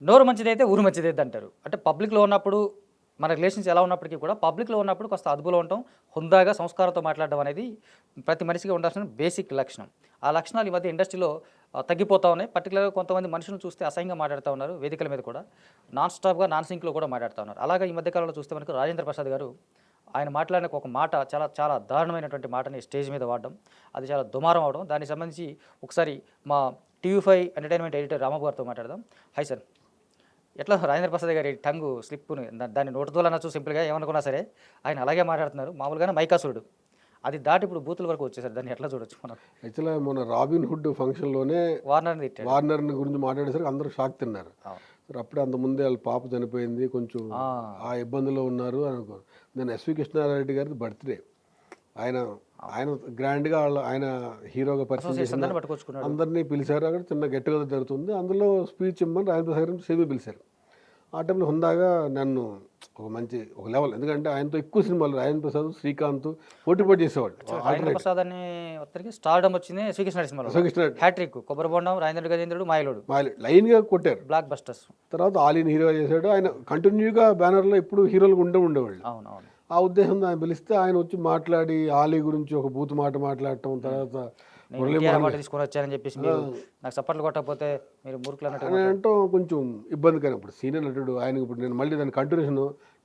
నోరు మంచిదైతే ఊరు మంచిదైతే అంటారు. అంటే పబ్లిక్‌లో ఉన్నప్పుడు మన రిలేషన్స్ ఎలా ఉన్నప్పటికీ కూడా పబ్లిక్‌లో ఉన్నప్పుడు కాస్త అదుపులో ఉండటం, హుందాగా సంస్కారంతో మాట్లాడడం అనేది ప్రతి మనిషికి ఉండాల్సిన బేసిక్ లక్షణం. ఆ లక్షణాలు ఈ మధ్య ఇండస్ట్రీలో తగ్గిపోతా ఉన్నాయి. పర్టిక్యులర్‌గా కొంతమంది మనుషులను చూస్తే అసహ్యంగా మాట్లాడుతా ఉన్నారు. వేదికల మీద కూడా నాన్ స్టాప్‌గా, నాన్ సింక్‌లో కూడా మాట్లాడుతా ఉన్నారు. అలాగే ఈ మధ్య కాలంలో చూస్తే మనకు రాజేంద్ర ప్రసాద్ గారు ఆయన మాట్లాడిన ఒక మాట చాలా చాలా దారుణమైనటువంటి మాటని స్టేజ్ మీద వాడడం. అది చాలా దుమారం అవ్వడం. దానికి సంబంధించి ఒకసారి మా టీవీ5 ఎంటర్‌టైన్‌మెంట్ ఎడిటర్ రామబాబు గారితో మాట్లాడదాం. Hi sir. ఎట్లా రాజేంద్ర ప్రసాద్ గారి టంగు స్లిప్పుని దాన్ని నోటితోలనొచ్చు సింపుల్‌గా ఏమనుకున్నా సరే, ఆయన అలాగే మాట్లాడుతున్నారు. మామూలుగానే మైకాసురుడు. అది దాటి ఇప్పుడు బూతుల వరకు వచ్చేసారు. దాన్ని ఎట్లా చూడొచ్చు మనం? యాక్చువల్‌గా మొన్న 'రాబిన్ హుడ్' ఫంక్షన్‌లోనే వార్నర్‌ని తిట్టాడు. వార్నర్‌ని గురించి మాట్లాడేసరికి అందరూ షాక్ తిన్నారు. అవును. మరి అప్పుడే అంతకుముందే వాళ్ళ పాప చనిపోయింది. కొంచెం ఆ! ఆ ఇబ్బందిలో ఉన్నారు అని అనుకో. నేను ఎస్వి కృష్ణారెడ్డి గారిది బర్త్‌డే. ఆయన ఆయన గ్రాండ్‌గా ఆయన హీరోగా పరిచయం అసోసియేట్స్ చేసిన అందరిని పట్టుకొచ్చుకున్నాడు. అందరినీ పిలిచారు. అక్కడ చిన్న గెట్ టుగెదర్ జరుగుతుంది. అందులో స్పీచ్ ఇమ్మని రాజేంద్ర ప్రసాద్ గారిని స్టేజ్ మీద పిలిచారు. ఆ టైంలో హుందాగా నన్ను ఒక లెవెల్, ఎందుకంటే ఆయనతో ఎక్కువ సినిమాలు రాజేంద్ర ప్రసాద్, శ్రీకాంత్ పోటీ చేసేవాళ్ళు. రాజేంద్ర ఆల్టర్నేట్ ప్రసాద్ అనే అతనికి స్టార్‌డమ్ వచ్చింది శ్రీకృష్ణ సినిమాలో. ఎస్వి కృష్ణారెడ్డి హ్యాట్రిక్ 'కొబ్బరి బొండం', 'రాజేంద్రుడు గజేంద్రుడు', 'మాయలోడు' లైన్‌గా కొట్టారు. Black busters. తర్వాత ఆలీని హీరోగా చేశాడు. ఆయన కంటిన్యూగా బ్యానర్లో ఎప్పుడు హీరోలుగా ఉండేవాళ్ళు. అవునవును. ఆ ఉద్దేశంతో ఆయన పిలిస్తే ఆయన వచ్చి మాట్లాడి ఆలీ గురించి ఒక బూతు మాట మాట్లాడటం, తర్వాత నేను ఎన్టీఆర్ అవార్డు తీసుకొని వచ్చానని చెప్పేసి మీరు నాకు సపోర్ట్లు కొట్టకపోతే మీరు మూర్ఖులు అన్నట్టుగా అని అంటాం కొంచెం ఇబ్బందికరం. ఇప్పుడు సీనియర్ నటుడు ఆయన ఇప్పుడు నేను మళ్ళీ దాని కంటిన్యూషన్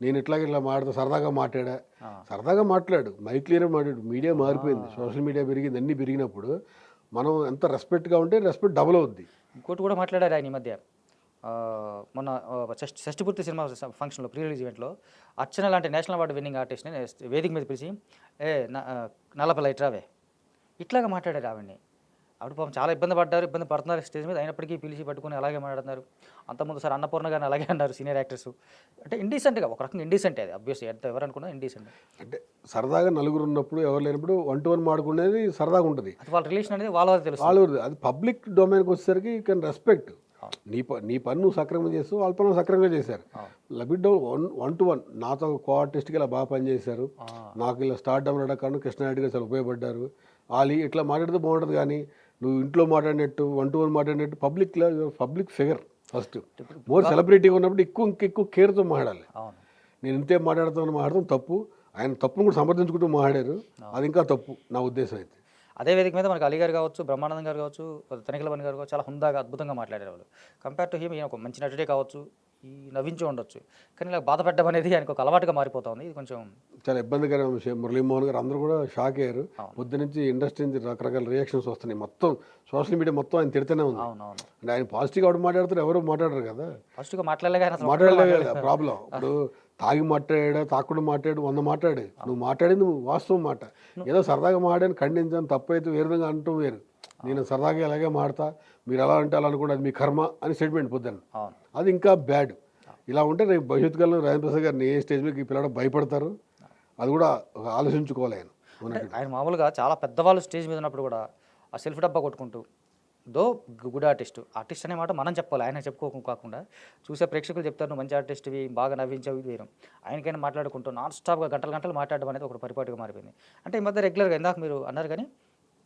నేను ఇట్లా మాట్లాడతా, సరదాగా మాట్లాడా, సరదాగా మాట్లాడు, మైక్ క్లియర్గా మాట్లాడు. మీడియా మారిపోయింది, సోషల్ మీడియా పెరిగింది, అన్నీ పెరిగినప్పుడు మనం ఎంత రెస్పెక్ట్గా ఉంటే రెస్పెక్ట్ డబుల్ అవుద్ది. ఇంకోటి కూడా మాట్లాడారు ఆయన ఈ మధ్య. మొన్న షష్టిపూర్తి సినిమా ఫంక్షన్లో ప్రీ రిలీజ్ ఈవెంట్లో అర్చన లాంటి నేషనల్ అవార్డు విన్నింగ్ ఆర్టిస్ట్ని వేదిక మీద పిలిచి నల్లపల్ల ఇట్రావే ఇట్లాగా మాట్లాడారు ఆవిడ్ని. ఆవిడ పాపం చాలా ఇబ్బంది పడుతున్నారు స్టేజ్ మీద. అయినప్పటికీ పిలిచి పట్టుకొని అలాగే మాట్లాడుతున్నారు. అంతకుముందు సార్ అన్నపూర్ణ గారిని అలాగే అన్నారు సీనియర్ యాక్టర్స్. అంటే ఇండీసెంట్గా, ఒక రకంగా ఇండీసెంట్ అది అబ్వియస్లీ ఎంత ఎవరనుకున్నా ఇండీసెంట్. అంటే సరదాగా నలుగురు ఉన్నప్పుడు ఎవరు లేనప్పుడు 1-to-1 మాడుకునేది సరదాగా ఉంటుంది. అది వాళ్ళ రిలేషన్ అనేది వాళ్ళ తెలుసు. వాళ్ళు అది పబ్లిక్ డొమైన్కి వచ్చేసరికి యూ కెన్ రెస్పెక్ట్. నీ పని నువ్వు సక్రమంగా చేస్తూ వాళ్ళ పని సక్రమంగా చేశారు. లబిడ్డో 1-to-1 నాతో కో ఆర్టిస్ట్కి ఇలా బాగా పనిచేశారు, నాకు ఇలా స్టార్ట్ డౌన్ కారణం కృష్ణారెడ్డి గారు చాలా ఉపయోగపడ్డారు, ఆలీ ఇట్లా మాట్లాడితే బాగుంటుంది. కానీ నువ్వు ఇంట్లో మాట్లాడినట్టు 1-to-1 మాట్లాడినట్టు పబ్లిక్ ఫిగర్ ఫస్ట్ మోర్ సెలబ్రిటీగా ఉన్నప్పుడు ఇంకెక్కువ కేర్తో మాట్లాడాలి. నేను ఇంతే మాట్లాడతాం తప్పు. ఆయన తప్పును కూడా సమర్థించుకుంటూ మాట్లాడారు, అది ఇంకా తప్పు నా ఉద్దేశం అయితే. అదే వేదిక మీద మనకు అలీ గారు కావచ్చు, బ్రహ్మానందం గారు కావచ్చు, తనిఖీల బని గారు కావచ్చు, చాలా హుందాగా అద్భుతంగా మాట్లాడారు వాళ్ళు. కంపేర్ టు హిమ్ ఈయన ఒక మంచి నటుడే కావచ్చు, ఈ నవ్వించి ఉండొచ్చు, కానీ ఇలా బాధపడ్డం అనేది ఆయనకు ఒక అలవాటుగా మారిపోతుంది. ఇది కొంచెం చాలా ఇబ్బందికరమైన విషయం. మురళీమోహన్ గారు అందరూ కూడా షాక్ అయ్యారు. పొద్దు నుంచి ఇండస్ట్రీ నుంచి రకరకాల రియాక్షన్స్ వస్తున్నాయి. మొత్తం సోషల్ మీడియా మొత్తం ఆయన తిడుతూనే ఉంది. అవునవును. అంటే ఆయన పాజిటివ్గా ఎవరు మాట్లాడతారు, ఎవరు మాట్లాడరు కదా. ఫస్ట్గా మాట్లాడలేదు మాట్లాడలేదు ప్రాబ్లం. ఇప్పుడు తాగి మాట్లాడా, తాకుండా మాట్లాడు, 100 మాట్లాడు, నువ్వు మాట్లాడింది వాస్తవం మాట. ఏదో సరదాగా మాట్లాడని ఖండించాను, తప్పైతే వేరే విధంగా అంటూ వేరు. నేను సరదాగా ఎలాగే మాడతా, మీరు ఎలా అంటే అలా అనుకోండి, అది మీ కర్మ అని స్టేట్మెంట్ పొద్దున్న. అది ఇంకా బ్యాడ్. ఇలా ఉంటే రేపు భవిష్యత్తు కాలంలో రాజేంద్ర ప్రసాద్ గారిని ఏ స్టేజ్ మీద పిల్లడం భయపడతారు. అది కూడా ఆలోచించుకోవాలి ఆయన. ఆయన మామూలుగా చాలా పెద్దవాళ్ళు స్టేజ్ మీద ఉన్నప్పుడు కూడా ఆ సెల్ఫ్ డబ్బా కొట్టుకుంటూ గుడ్ ఆర్టిస్ట్ అనే మాట మనం చెప్పాలి, ఆయన కాకుండా చూసే ప్రేక్షకులు చెప్తారు నువ్వు మంచి ఆర్టిస్ట్వి, బాగా నవ్వించావు, ఇది వేరు. ఆయనకైనా మాట్లాడుకుంటూ నాన్ స్టాప్గా గంటలు మాట్లాడడం అనేది ఒక పరిపాటిగా మారిపోయింది. అంటే ఈ మధ్య రెగ్యులర్గా ఇందాక మీరు అన్నారు, కానీ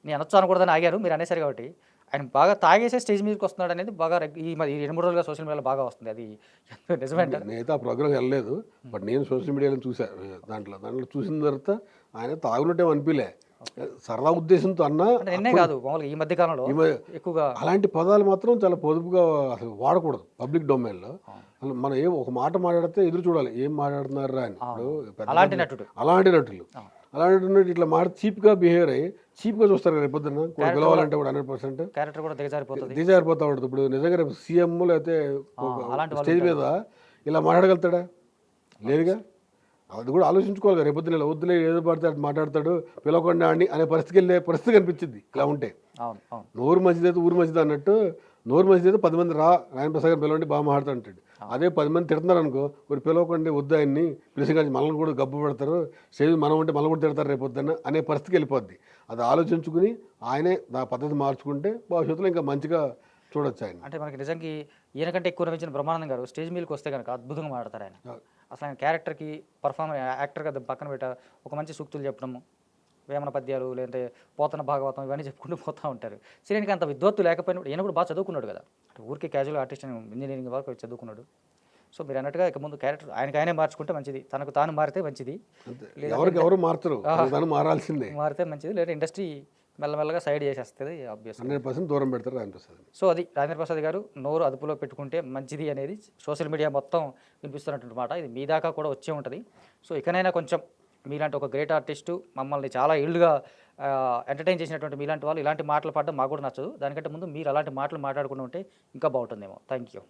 నేను అనొచ్చు అనకూడదని ఆగారు, మీరు అనేసారు కాబట్టి ఆయన బాగా తాగేసే స్టేజ్ మీదకి వస్తున్నాడు అనేది బాగా ఈ 2-3 రోజులుగా సోషల్ మీడియాలో బాగా వస్తుంది. అది నిజమేంటారు? నేనైతే ఆ ప్రోగ్రామ్ వెళ్ళలేదు, బట్ నేను సోషల్ మీడియాలో చూసాను. దాంట్లో చూసిన తర్వాత ఆయన తాగునట్టే అనిపించలే, సరదా ఉద్దేశంతో అన్నా. నిన్నే కాదు, మామూలుగా ఈ మధ్య కాలంలో ఎక్కువగా అలాంటి అలాంటి పదాలు మాత్రం చాలా పొదుపుగా అసలు వాడకూడదు పబ్లిక్ డొమైన్లో. అసలు మనం ఒక మాట మాట్లాడితే ఎదురు చూడాలి, ఏం మాట్లాడుతున్నారా అని. అలాంటి నటుడు అలాంటి నటులు ఇట్లా మాట చీప్గా బిహేవియర్ అయ్యి చీప్గా చూస్తారు కదా. రేపు పొద్దున్న పిలవాలంటే కూడా 100% క్యారెక్టర్ కూడా దిగజారిపోతా ఉంటుంది. ఇప్పుడు నిజంగా రేపు సీఎం లేకపోతే స్టేజ్ మీద ఇలా మాట్లాడగలుగుతాడా? లేదుగా. అది కూడా ఆలోచించుకోవాలి కదా. రేపు పొద్దున్న వద్దులే ఏదో పడితే అటు మాట్లాడతాడు, పిలవకుండా అని అనే పరిస్థితి కనిపించింది. ఇలా ఉంటే నోరు మంచిదైతే ఊరు మంచిది అన్నట్టు, నోరు మంచిదైతే 10 మంది రాజేంద్ర ప్రసాద్ గారు పిలవండి బాగా మాట్లాడుతుంటాడు. అదే 10 మంది తిడుతున్నారు అనుకో, మరి పిలవకండి వద్దు ఆయన్ని, పిలిచి కానీ మనల్ని కూడా గబ్బు పెడతారు, స్టేజ్ మనం ఉంటే మనల్ని కూడా తిడతారు రేపు పొద్దున్న అనే పరిస్థితికి వెళ్ళిపోద్ది. అది ఆలోచించుకుని ఆయనే నా పద్ధతి మార్చుకుంటే భవిష్యత్తులో ఇంకా మంచిగా చూడొచ్చు ఆయన. అంటే మనకి నిజంగా ఈయనకంటే ఎక్కువ నవ్వించిన బ్రహ్మానందం గారు స్టేజ్ మీదకి వస్తే కనుక అద్భుతంగా మాట్లాడతారు ఆయన. అసలు ఆయన క్యారెక్టర్కి యాక్టర్గా పక్కన పెట్ట ఒక మంచి సూక్తులు చెప్పడము, వేమన పద్యాలు లేదంటే పోతన భాగవతం ఇవన్నీ చెప్పుకుంటూ పోతూ ఉంటారు. శ్రీనికి అంత విద్వత్తు లేకపోయినప్పుడు ఈయన కూడా బాగా చదువుకున్నాడు కదా, ఊరికే క్యాజువల్ ఆర్టిస్ట్ ఇంజనీరింగ్ వరకు చదువుకున్నాడు. సో మీరు అన్నట్టుగా ఇక ముందు క్యారెక్టర్ ఆయనే మార్చుకుంటే మంచిది, తనకు తాను మారితే మంచిది, ఎవరికి ఎవరు మారుతారు, తను మారాల్సిందే, మారితే మంచిది, లేదా ఇండస్ట్రీ మెల్లమెల్లగా సైడ్ చేసేస్తుంది ఆబ్వియస్. 100% దూరం పెడతారు రాజేంద్ర ప్రసాద్. సో అది రాజేంద్ర ప్రసాద్ గారు నోరు అదుపులో పెట్టుకుంటే మంచిది అనేది సోషల్ మీడియా మొత్తం వినిపిస్తున్నటువంటి మాట. ఇది మీ దాకా కూడా వచ్చే ఉంటుంది. సో ఇకనైనా కొంచెం మీలాంటి ఒక గ్రేట్ ఆర్టిస్టు, మమ్మల్ని చాలా ఏళ్ళుగా ఎంటర్టైన్ చేసినటువంటి మీలాంటి వాళ్ళు ఇలాంటి మాటలు పడడం మాకు కూడా నచ్చదు. దానికంటే ముందు మీరు అలాంటి మాటలు మాట్లాడుకుంటూ ఉంటే ఇంకా బాగుంటుందేమో. Thank you.